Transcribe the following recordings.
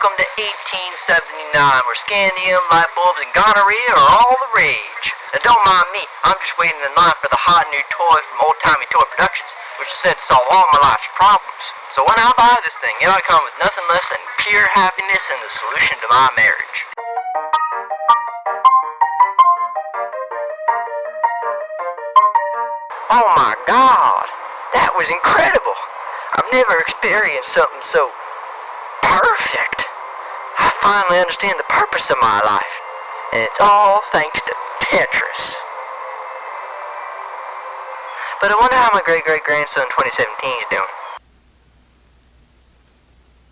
Welcome to 1879, where scandium, light bulbs, and gonorrhea are all the rage. Now don't mind me, I'm just waiting in line for the hot new toy from Old Timey Toy Productions, which is said to solve all my life's problems. So when I buy this thing, it ought to come with nothing less than pure happiness and the solution to my marriage. Oh my God, that was incredible. I've never experienced something so perfect. I finally understand the purpose of my life, and it's all thanks to Tetris. But I wonder how my great-great-grandson 2017 is doing.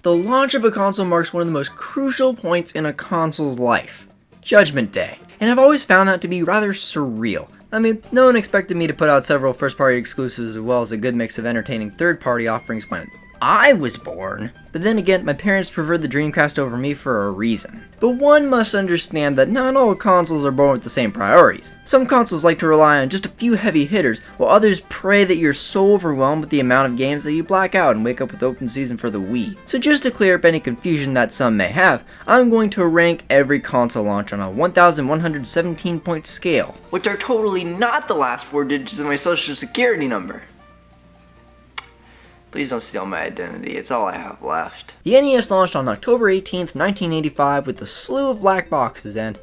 The launch of a console marks one of the most crucial points in a console's life, Judgment Day, and I've always found that to be rather surreal. I mean, no one expected me to put out several first-party exclusives as well as a good mix of entertaining third-party offerings when I was born. But then again, my parents preferred the Dreamcast over me for a reason. But one must understand that not all consoles are born with the same priorities. Some consoles like to rely on just a few heavy hitters, while others pray that you're so overwhelmed with the amount of games that you black out and wake up with open season for the Wii. So just to clear up any confusion that some may have, I'm going to rank every console launch on a 1,117 point scale, which are totally not the last 4 digits of my social security number. Please don't steal my identity, it's all I have left. The NES launched on October 18th, 1985 with a slew of black boxes and...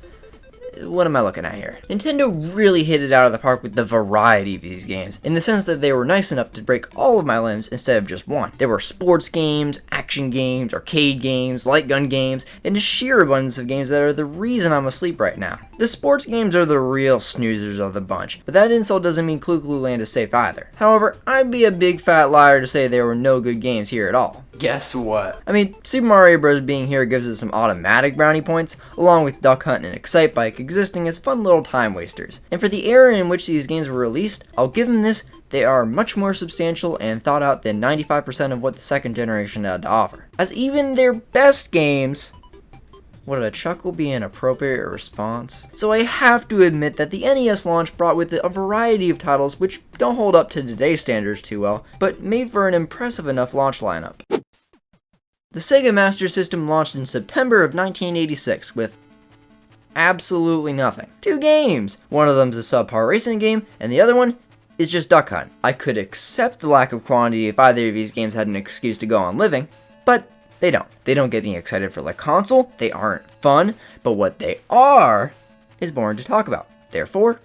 what am I looking at here? Nintendo really hit it out of the park with the variety of these games, in the sense that they were nice enough to break all of my limbs instead of just one. There were sports games, action games, arcade games, light gun games, and a sheer abundance of games that are the reason I'm asleep right now. The sports games are the real snoozers of the bunch, but that insult doesn't mean Clu Clu Land is safe either. However, I'd be a big fat liar to say there were no good games here at all. Guess what? I mean, Super Mario Bros. Being here gives us some automatic brownie points, along with Duck Hunt and Excite Bike existing as fun little time wasters. And for the era in which these games were released, I'll give them this: they are much more substantial and thought out than 95% of what the second generation had to offer. As even their best games... would a chuckle be an appropriate response? So I have to admit that the NES launch brought with it a variety of titles which don't hold up to today's standards too well, but made for an impressive enough launch lineup. The Sega Master System launched in September of 1986 with absolutely nothing. 2 games! One of them's a subpar racing game, and the other one is just Duck Hunt. I could accept the lack of quantity if either of these games had an excuse to go on living, but they don't. They don't get me excited for the console, they aren't fun, but what they are is boring to talk about. Therefore,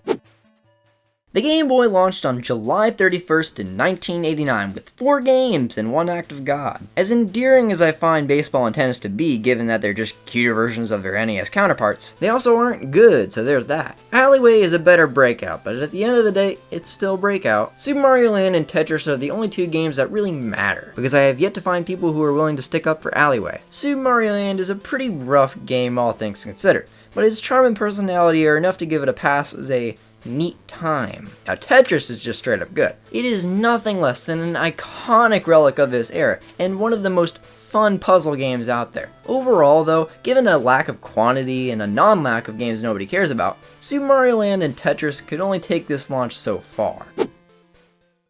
the Game Boy launched on July 31st in 1989 with 4 games and 1 act of God. As endearing as I find baseball and tennis to be, given that they're just cuter versions of their NES counterparts, they also aren't good, so there's that. Alleyway is a better Breakout, but at the end of the day, it's still Breakout. Super Mario Land and Tetris are the only 2 games that really matter, because I have yet to find people who are willing to stick up for Alleyway. Super Mario Land is a pretty rough game, all things considered, but its charm and personality are enough to give it a pass as a neat time. Now Tetris is just straight up good. It is nothing less than an iconic relic of this era, and one of the most fun puzzle games out there. Overall though, given a lack of quantity and a non-lack of games nobody cares about, Super Mario Land and Tetris could only take this launch so far.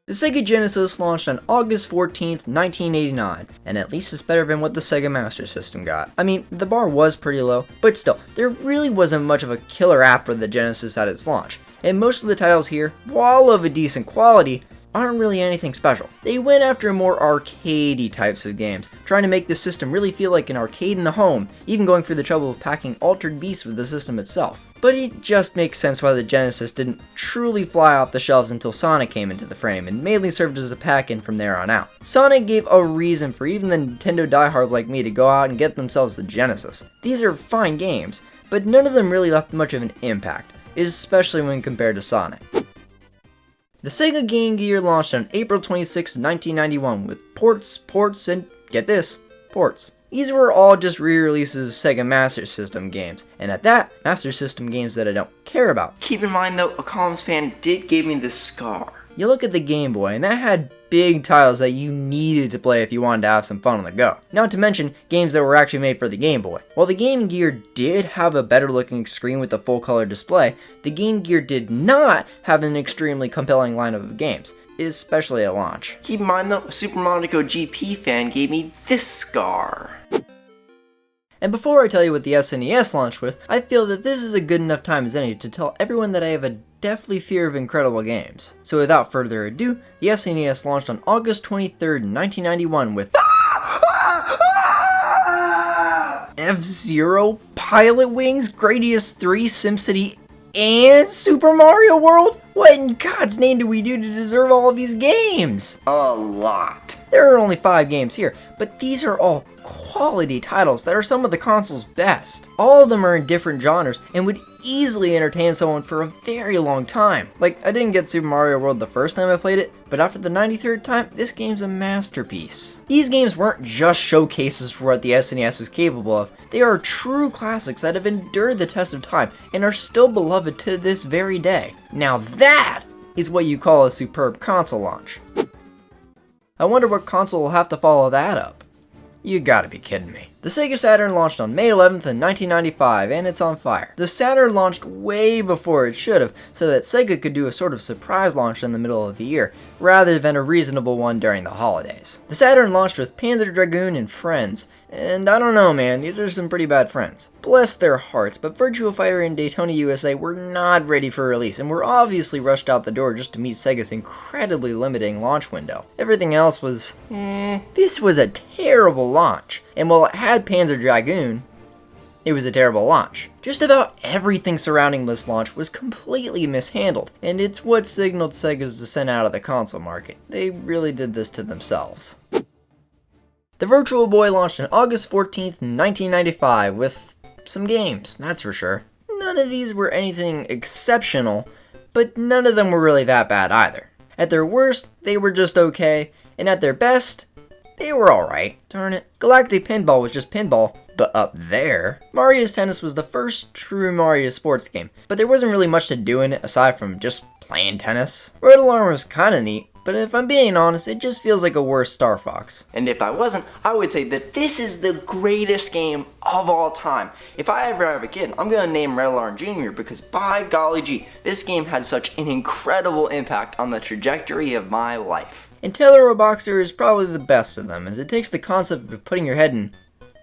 The Sega Genesis launched on August 14th, 1989, and at least it's better than what the Sega Master System got. I mean, the bar was pretty low, but still, there really wasn't much of a killer app for the Genesis at its launch. And most of the titles here, while of a decent quality, aren't really anything special. They went after more arcadey types of games, trying to make the system really feel like an arcade in the home, even going through the trouble of packing Altered Beast with the system itself. But it just makes sense why the Genesis didn't truly fly off the shelves until Sonic came into the frame, and mainly served as a pack-in from there on out. Sonic gave a reason for even the Nintendo diehards like me to go out and get themselves the Genesis. These are fine games, but none of them really left much of an impact, especially when compared to Sonic. The Sega Game Gear launched on April 26, 1991 with ports, and get this, ports. These were all just re-releases of Sega Master System games, and at that, Master System games that I don't care about. Keep in mind though, a Columns fan did give me this scar. You look at the Game Boy, and that had big titles that you needed to play if you wanted to have some fun on the go. Not to mention, games that were actually made for the Game Boy. While the Game Gear did have a better looking screen with a full color display, the Game Gear did not have an extremely compelling lineup of games, especially at launch. Keep in mind though, a Super Monaco GP fan gave me this scar. And before I tell you what the SNES launched with, I feel that this is a good enough time as any to tell everyone that I have a deathly fear of incredible games. So without further ado, the SNES launched on August 23rd, 1991 with F-Zero, Pilot Wings, Gradius 3, SimCity, and Super Mario World? What in God's name do we do to deserve all of these games? A lot. There are only 5 games here, but these are all quality titles that are some of the console's best. All of them are in different genres and would easily entertain someone for a very long time. Like, I didn't get Super Mario World the first time I played it, but after the 93rd time, this game's a masterpiece. These games weren't just showcases for what the SNES was capable of. They are true classics that have endured the test of time and are still beloved to this very day. Now that is what you call a superb console launch. I wonder what console will have to follow that up. You gotta be kidding me. The Sega Saturn launched on May 11th in 1995, and it's on fire. The Saturn launched way before it should have, so that Sega could do a sort of surprise launch in the middle of the year, rather than a reasonable one during the holidays. The Saturn launched with Panzer Dragoon and Friends, and I don't know man, these are some pretty bad friends. Bless their hearts, but Virtua Fighter and Daytona USA were not ready for release, and were obviously rushed out the door just to meet Sega's incredibly limiting launch window. Everything else was, This was a terrible launch, and while it had Panzer Dragoon, it was a terrible launch. Just about everything surrounding this launch was completely mishandled, and it's what signaled Sega's descent out of the console market. They really did this to themselves. The Virtual Boy launched on August 14th, 1995 with some games, that's for sure. None of these were anything exceptional, but none of them were really that bad either. At their worst, they were just okay, and at their best, they were alright. Darn it. Galactic Pinball was just pinball, but up there. Mario's Tennis was the first true Mario sports game, but there wasn't really much to do in it aside from just playing tennis. Red Alarm was kinda neat, but if I'm being honest, it just feels like a worse Star Fox. And if I wasn't, I would say that this is the greatest game of all time. If I ever have a kid, I'm gonna name Red Alarm Jr. because by golly gee, this game had such an incredible impact on the trajectory of my life. And Taylor Boxer is probably the best of them, as it takes the concept of putting your head in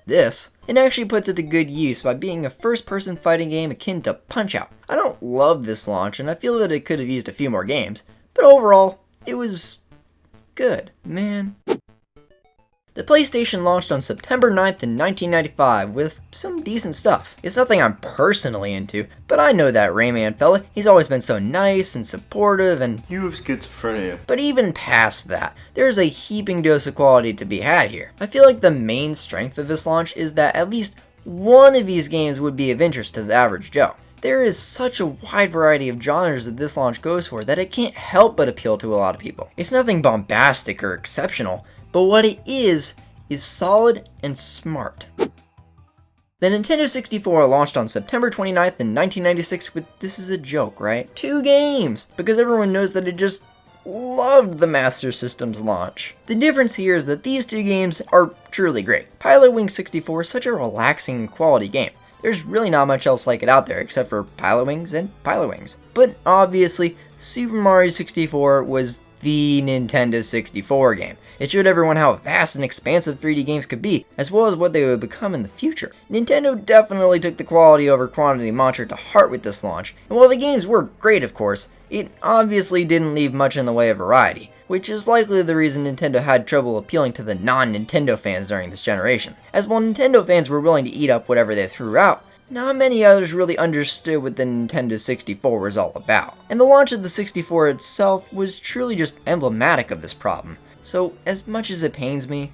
this and actually puts it to good use by being a first-person fighting game akin to Punch-Out. I don't love this launch, and I feel that it could have used a few more games, but overall, it was good, man. The PlayStation launched on September 9th in 1995 with some decent stuff. It's nothing I'm personally into, but I know that Rayman fella. He's always been so nice and supportive and you have schizophrenia. But even past that, there's a heaping dose of quality to be had here. I feel like the main strength of this launch is that at least one of these games would be of interest to the average Joe. There is such a wide variety of genres that this launch goes for that it can't help but appeal to a lot of people. It's nothing bombastic or exceptional, but what it is solid and smart. The Nintendo 64 launched on September 29th in 1996 with, this is a joke, right? 2 games, because everyone knows that it just loved the Master System's launch. The difference here is that these 2 games are truly great. Pilot Wings 64 is such a relaxing and quality game. There's really not much else like it out there except for Pilot Wings and Pilot Wings. But obviously, Super Mario 64 was the Nintendo 64 game. It showed everyone how vast and expansive 3D games could be, as well as what they would become in the future. Nintendo definitely took the quality over quantity mantra to heart with this launch, and while the games were great of course, it obviously didn't leave much in the way of variety, which is likely the reason Nintendo had trouble appealing to the non-Nintendo fans during this generation. As while Nintendo fans were willing to eat up whatever they threw out, not many others really understood what the Nintendo 64 was all about. And the launch of the 64 itself was truly just emblematic of this problem. So, as much as it pains me,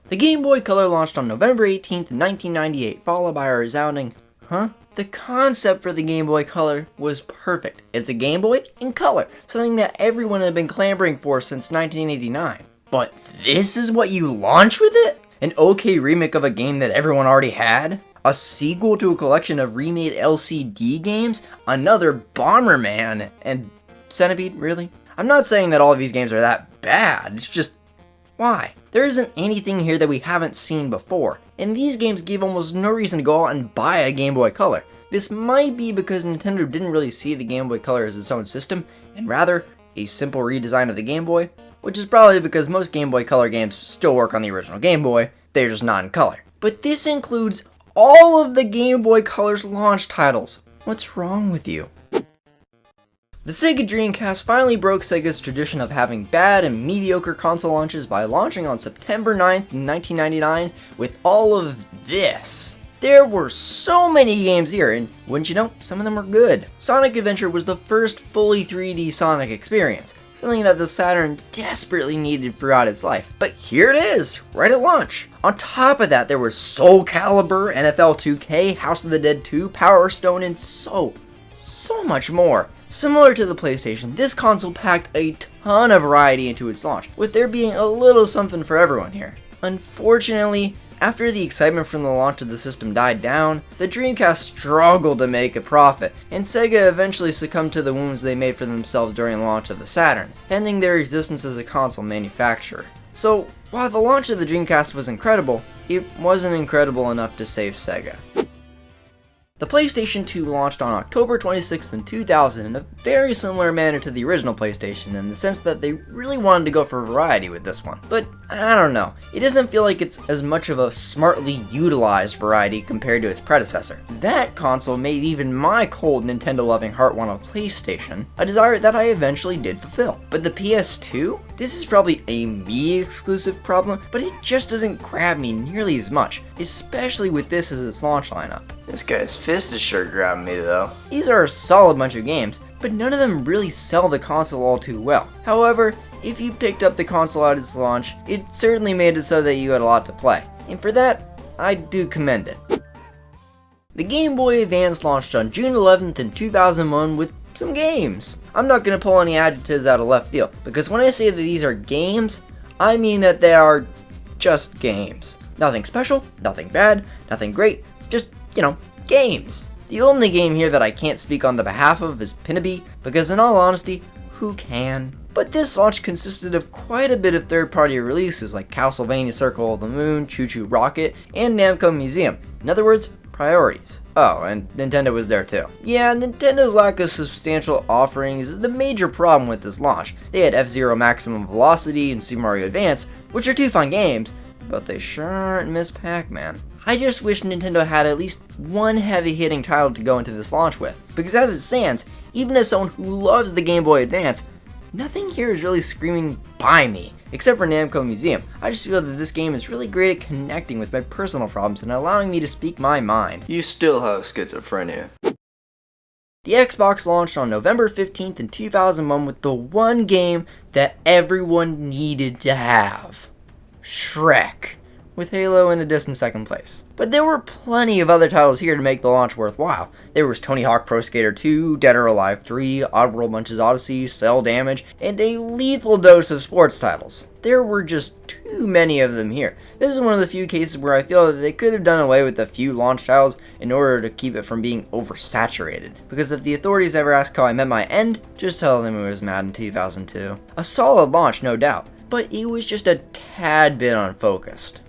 the Game Boy Color launched on November 18th, 1998, followed by a resounding, huh? The concept for the Game Boy Color was perfect. It's a Game Boy in color, something that everyone had been clamoring for since 1989. But this is what you launch with it? An okay remake of a game that everyone already had? A sequel to a collection of remade LCD games? Another Bomberman? And Centipede, really? I'm not saying that all of these games are that bad, it's just, why? There isn't anything here that we haven't seen before, and these games give almost no reason to go out and buy a Game Boy Color. This might be because Nintendo didn't really see the Game Boy Color as its own system, and rather, a simple redesign of the Game Boy, which is probably because most Game Boy Color games still work on the original Game Boy, they're just not in color. but this includes all of the Game Boy Color's launch titles. What's wrong with you? The Sega Dreamcast finally broke Sega's tradition of having bad and mediocre console launches by launching on September 9th, 1999 with all of this. There were so many games here, and wouldn't you know, some of them were good. Sonic Adventure was the first fully 3D Sonic experience, something that the Saturn desperately needed throughout its life. But here it is, right at launch. On top of that, there was Soul Calibur, NFL 2K, House of the Dead 2, Power Stone, and so much more. Similar to the PlayStation, this console packed a ton of variety into its launch, with there being a little something for everyone here. Unfortunately, after the excitement from the launch of the system died down, the Dreamcast struggled to make a profit, and Sega eventually succumbed to the wounds they made for themselves during the launch of the Saturn, ending their existence as a console manufacturer. So, while the launch of the Dreamcast was incredible, it wasn't incredible enough to save Sega. The PlayStation 2 launched on October 26th in 2000 in a very similar manner to the original PlayStation in the sense that they really wanted to go for variety with this one. But I don't know, it doesn't feel like it's as much of a smartly utilized variety compared to its predecessor. That console made even my cold Nintendo-loving heart want a PlayStation, a desire that I eventually did fulfill. But the PS2? This is probably a me-exclusive problem, but it just doesn't grab me nearly as much, especially with this as its launch lineup. This guy's fist is sure grabbing me though. These are a solid bunch of games, but none of them really sell the console all too well. However, if you picked up the console at its launch, it certainly made it so that you had a lot to play, and for that, I do commend it. The Game Boy Advance launched on June 11th in 2001 with some games. I'm not going to pull any adjectives out of left field, because when I say that these are games, I mean that they are just games. Nothing special, nothing bad, nothing great, just, games. The only game here that I can't speak on the behalf of is Pinnaby, because in all honesty, who can? But this launch consisted of quite a bit of third-party releases like Castlevania Circle of the Moon, Choo Choo Rocket, and Namco Museum. In other words, priorities. Oh, and Nintendo was there too. Yeah, Nintendo's lack of substantial offerings is the major problem with this launch. They had F-Zero Maximum Velocity and Super Mario Advance, which are two fun games, but they sure aren't Miss Pac-Man. I just wish Nintendo had at least one heavy-hitting title to go into this launch with, because as it stands, even as someone who loves the Game Boy Advance, nothing here is really screaming, buy me, except for Namco Museum. I just feel that this game is really great at connecting with my personal problems and allowing me to speak my mind. You still have schizophrenia. The Xbox launched on November 15th in 2001 with the one game that everyone needed to have. Shrek, with Halo in a distant second place. But there were plenty of other titles here to make the launch worthwhile. There was Tony Hawk Pro Skater 2, Dead or Alive 3, Oddworld Munch's Odyssey, Cell Damage, and a lethal dose of sports titles. There were just too many of them here. This is one of the few cases where I feel that they could have done away with a few launch titles in order to keep it from being oversaturated. Because if the authorities ever ask how I met my end, just tell them it was Madden 2002. A solid launch, no doubt, but it was just a tad bit unfocused.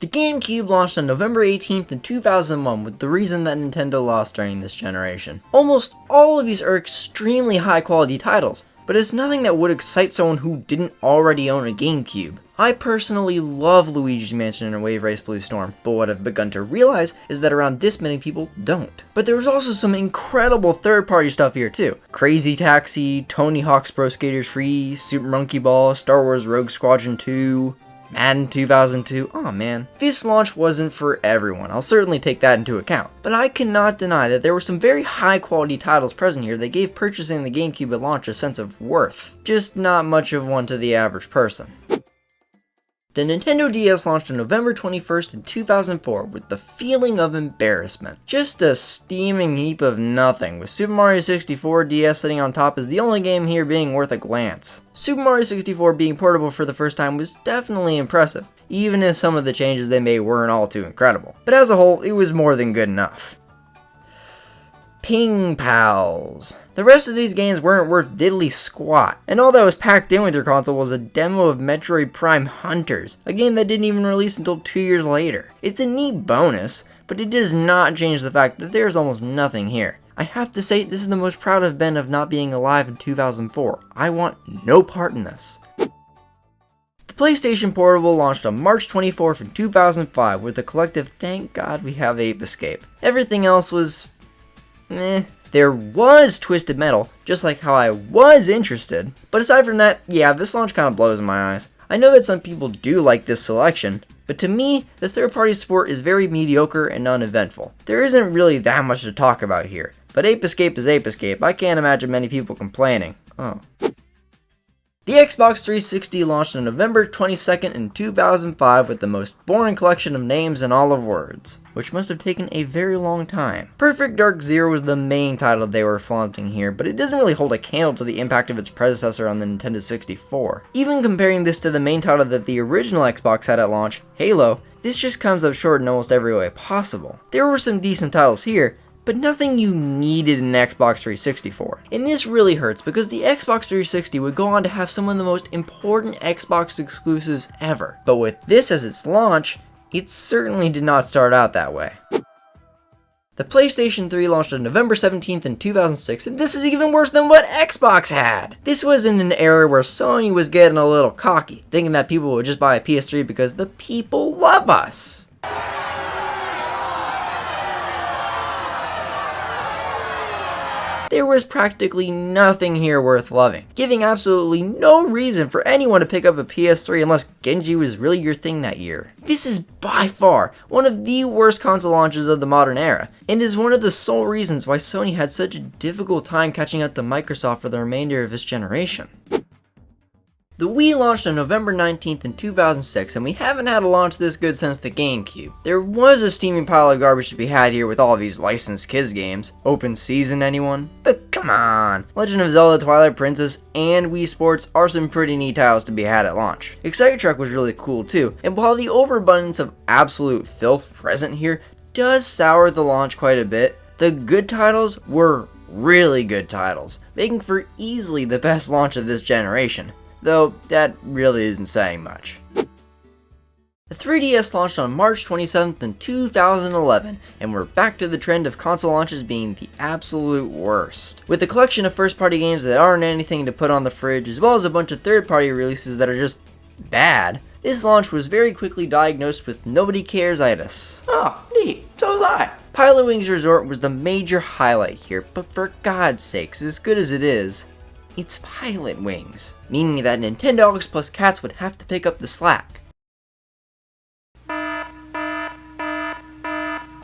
The GameCube launched on November 18th in 2001 with the reason that Nintendo lost during this generation. Almost all of these are extremely high quality titles, but it's nothing that would excite someone who didn't already own a GameCube. I personally love Luigi's Mansion and Wave Race Blue Storm, but what I've begun to realize is that around this many people don't. But there was also some incredible third-party stuff here too. Crazy Taxi, Tony Hawk's Pro Skater 3, Super Monkey Ball, Star Wars Rogue Squadron 2, Madden 2002, oh man. This launch wasn't for everyone, I'll certainly take that into account. But I cannot deny that there were some very high quality titles present here that gave purchasing the GameCube at launch a sense of worth. Just not much of one to the average person. The Nintendo DS launched on November 21st in 2004 with the feeling of embarrassment. Just a steaming heap of nothing, with Super Mario 64 DS sitting on top as the only game here being worth a glance. Super Mario 64 being portable for the first time was definitely impressive, even if some of the changes they made weren't all too incredible. But as a whole, it was more than good enough. Ping Pals. The rest of these games weren't worth diddly squat, and all that was packed in with your console was a demo of Metroid Prime Hunters, a game that didn't even release until 2 years later. It's a neat bonus, but it does not change the fact that there's almost nothing here. I have to say, this is the most proud I've been of not being alive in 2004. I want no part in this. The The PlayStation Portable launched on March 24th, 2005 with the collective "Thank God we have Ape Escape." Everything else was There was Twisted Metal, just like how I was interested. But aside from that, yeah, this launch kind of blows in my eyes. I know that some people do like this selection, but to me, the third-party support is very mediocre and uneventful. There isn't really that much to talk about here, but Ape Escape is Ape Escape. I can't imagine many people complaining. Oh. The Xbox 360 launched on November 22nd in 2005 with the most boring collection of names in all of words, which must have taken a very long time. Perfect Dark Zero was the main title they were flaunting here, but it doesn't really hold a candle to the impact of its predecessor on the Nintendo 64. Even comparing this to the main title that the original Xbox had at launch, Halo, this just comes up short in almost every way possible. There were some decent titles here, but nothing you needed an Xbox 360 for. And this really hurts because the Xbox 360 would go on to have some of the most important Xbox exclusives ever. But with this as its launch, it certainly did not start out that way. The PlayStation 3 launched on November 17th in 2006, and this is even worse than what Xbox had! This was in an era where Sony was getting a little cocky, thinking that people would just buy a PS3 because the people love us. There was practically nothing here worth loving, giving absolutely no reason for anyone to pick up a PS3 unless Genji was really your thing that year. This is by far one of the worst console launches of the modern era, and is one of the sole reasons why Sony had such a difficult time catching up to Microsoft for the remainder of this generation. The Wii launched on November 19th in 2006, and we haven't had a launch this good since the GameCube. There was a steaming pile of garbage to be had here with all these licensed kids games. Open Season, anyone? But come on! Legend of Zelda Twilight Princess and Wii Sports are some pretty neat titles to be had at launch. Excite Truck was really cool too, and while the overabundance of absolute filth present here does sour the launch quite a bit, the good titles were really good titles, making for easily the best launch of this generation. Though that really isn't saying much. The 3DS launched on March 27th in 2011, and we're back to the trend of console launches being the absolute worst. With a collection of first-party games that aren't anything to put on the fridge, as well as a bunch of third-party releases that are just bad, this launch was very quickly diagnosed with nobody cares-itis. Oh, neat, so was I. Pilot Wings Resort was the major highlight here, but for God's sakes, as good as it is, it's Pilot Wings, meaning that Nintendo Dogs plus Cats would have to pick up the slack.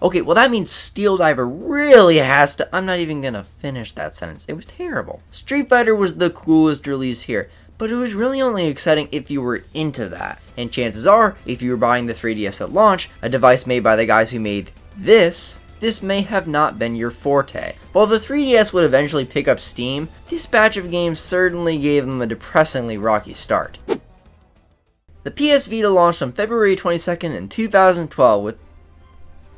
Okay, well that means Steel Diver really has to— I'm not even gonna finish that sentence, it was terrible. Street Fighter was the coolest release here, but it was really only exciting if you were into that. And chances are, if you were buying the 3DS at launch, a device made by the guys who made this may have not been your forte. While the 3DS would eventually pick up steam, this batch of games certainly gave them a depressingly rocky start. The PS Vita launched on February 22nd in 2012 with—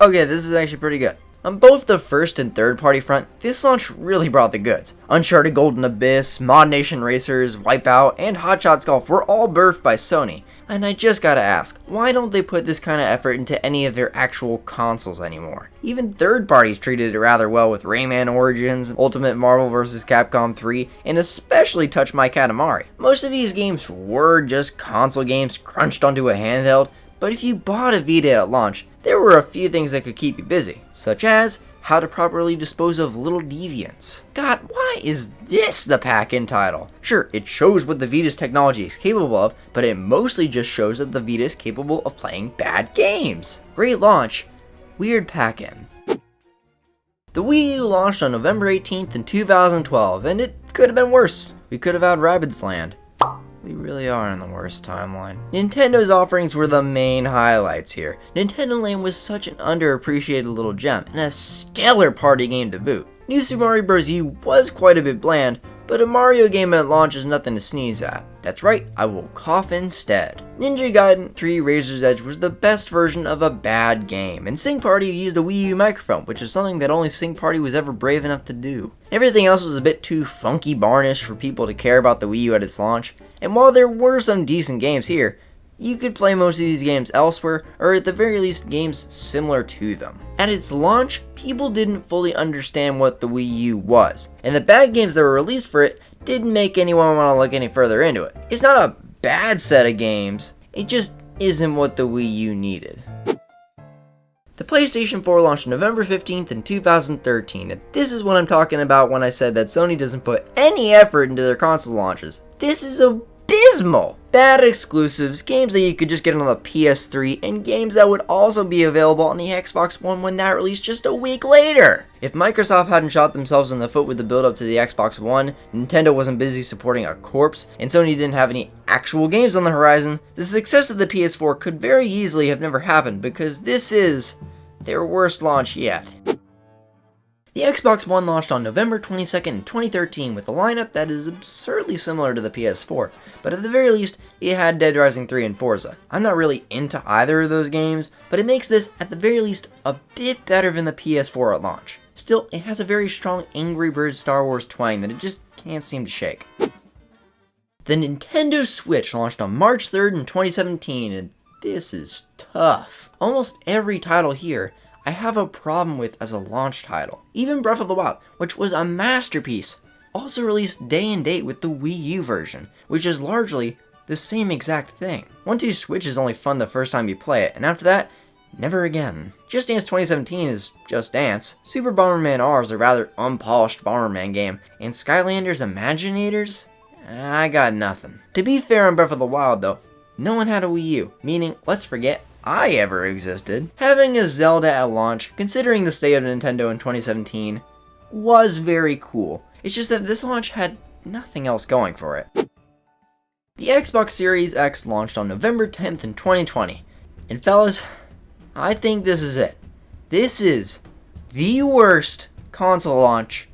okay, this is actually pretty good. On both the first and third party front, this launch really brought the goods. Uncharted Golden Abyss, Mod Nation Racers, Wipeout, and Hot Shots Golf were all birthed by Sony. And I just gotta ask, why don't they put this kind of effort into any of their actual consoles anymore? Even third parties treated it rather well with Rayman Origins, Ultimate Marvel vs. Capcom 3, and especially Touch My Katamari. Most of these games were just console games crunched onto a handheld, but if you bought a Vita at launch, there were a few things that could keep you busy, such as how to properly dispose of little deviants. God, why is this the pack-in title? Sure, it shows what the Vita's technology is capable of, but it mostly just shows that the Vita is capable of playing bad games. Great launch, weird pack-in. The Wii U launched on November 18th in 2012, and it could have been worse. We could have had Rabbids Land. We really are in the worst timeline. Nintendo's offerings were the main highlights here. Nintendo Land was such an underappreciated little gem, and a stellar party game to boot. New Super Mario Bros. U was quite a bit bland, but a Mario game at launch is nothing to sneeze at. That's right, I will cough instead. Ninja Gaiden 3 Razor's Edge was the best version of a bad game, and Sing Party used a Wii U microphone, which is something that only Sing Party was ever brave enough to do. Everything else was a bit too funky barnish for people to care about the Wii U at its launch, and while there were some decent games here, you could play most of these games elsewhere, or at the very least games similar to them. At its launch, people didn't fully understand what the Wii U was, and the bad games that were released for it didn't make anyone want to look any further into it. It's not a bad set of games. It just isn't what the Wii U needed. The PlayStation 4 launched November 15th in 2013, and this is what I'm talking about when I said that Sony doesn't put any effort into their console launches. This is abysmal! Bad exclusives, games that you could just get on the PS3, and games that would also be available on the Xbox One when that released just a week later! If Microsoft hadn't shot themselves in the foot with the build up to the Xbox One, Nintendo wasn't busy supporting a corpse, and Sony didn't have any actual games on the horizon, the success of the PS4 could very easily have never happened, because this is their worst launch yet. The Xbox One launched on November 22nd, 2013 with a lineup that is absurdly similar to the PS4, but at the very least, it had Dead Rising 3 and Forza. I'm not really into either of those games, but it makes this, at the very least, a bit better than the PS4 at launch. Still, it has a very strong Angry Birds Star Wars twang that it just can't seem to shake. The Nintendo Switch launched on March 3rd in 2017, and this is tough. Almost every title here I have a problem with as a launch title. Even Breath of the Wild, which was a masterpiece, also released day and date with the Wii U version, which is largely the same exact thing. 1-2 Switch is only fun the first time you play it, and after that, never again. Just Dance 2017 is Just Dance. Super Bomberman R is a rather unpolished Bomberman game, and Skylanders Imaginators? I got nothing. To be fair on Breath of the Wild though, no one had a Wii U, meaning let's forget I ever existed. Having a Zelda at launch, considering the state of Nintendo in 2017, was very cool. It's just that this launch had nothing else going for it. The Xbox Series X launched on November 10th in 2020. And fellas, I think this is it. This is the worst console launch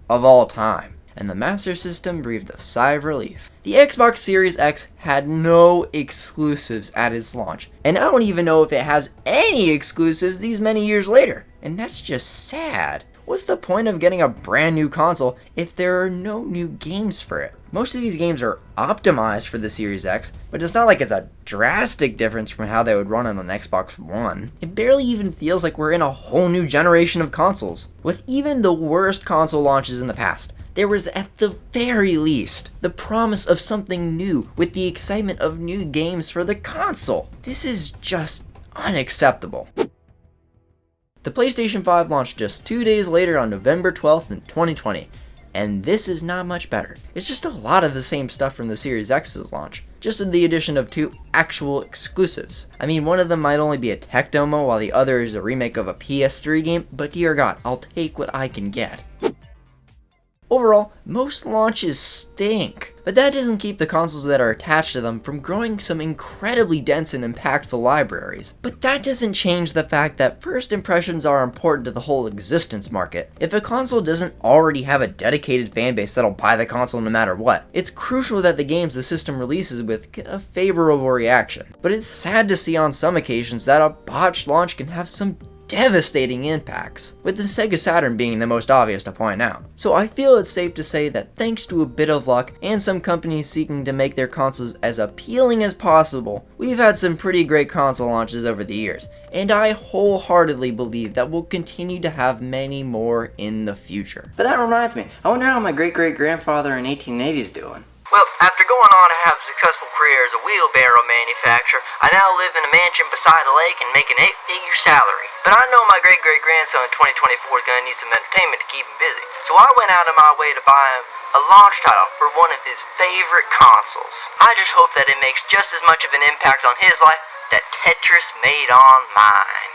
of all time. And the Master System breathed a sigh of relief. The Xbox Series X had no exclusives at its launch, and I don't even know if it has any exclusives these many years later, and that's just sad. What's the point of getting a brand new console if there are no new games for it? Most of these games are optimized for the Series X, but it's not like it's a drastic difference from how they would run on an Xbox One. It barely even feels like we're in a whole new generation of consoles. With even the worst console launches in the past, there was at the very least the promise of something new with the excitement of new games for the console. This is just unacceptable. The PlayStation 5 launched just 2 days later on November 12th in 2020, and this is not much better. It's just a lot of the same stuff from the Series X's launch, just with the addition of 2 actual exclusives. I mean, one of them might only be a tech demo while the other is a remake of a PS3 game, but dear God, I'll take what I can get. Overall, most launches stink, but that doesn't keep the consoles that are attached to them from growing some incredibly dense and impactful libraries. But that doesn't change the fact that first impressions are important to the whole existence market. If a console doesn't already have a dedicated fanbase that'll buy the console no matter what, it's crucial that the games the system releases with get a favorable reaction. But it's sad to see on some occasions that a botched launch can have some devastating impacts, with the Sega Saturn being the most obvious to point out. So I feel it's safe to say that thanks to a bit of luck and some companies seeking to make their consoles as appealing as possible, we've had some pretty great console launches over the years, and I wholeheartedly believe that we'll continue to have many more in the future. But that reminds me, I wonder how my great-great-grandfather in 1880's doing. Well, after going on to have a successful career as a wheelbarrow manufacturer, I now live in a mansion beside a lake and make an 8-figure salary. But I know my great-great-grandson in 2024 is going to need some entertainment to keep him busy. So I went out of my way to buy him a launch title for one of his favorite consoles. I just hope that it makes just as much of an impact on his life that Tetris made on mine.